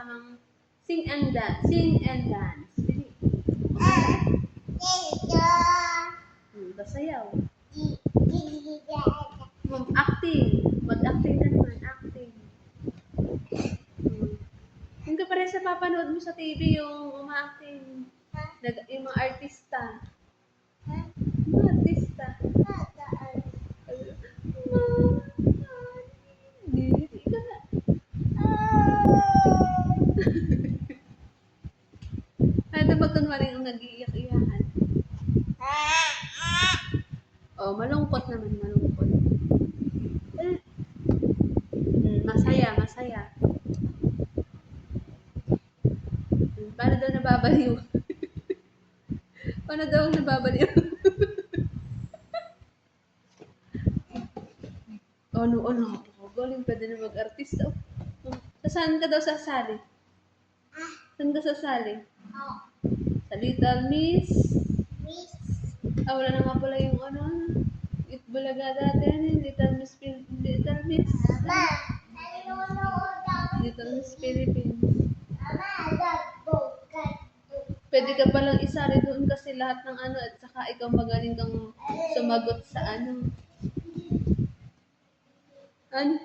tamang sing and dance. Sing and dance. Dili. Basayaw. Acting. Mag-acting ka naman. Acting. Yung ka pare sa papanood mo sa TV yung uma-acting. Yung mga artista. Mga artista. Dili ka na. Ano ba kunwari yung nag-iiyak-iyakan? Oh, malungkot naman, malungkot. Masaya, masaya. Paano daw nababaliw? Paano daw nababaliw? Ano? Galing ka din na mag-artista. Saan ka daw sasali? Saan ka sasali? Sa Little Miss? Wala na nga pala yung Itbulaga dati. Little Miss Little Miss Philippines. Pwede ka palang isali doon kasi lahat ng at saka ikaw magaling kang sumagot sa Ano?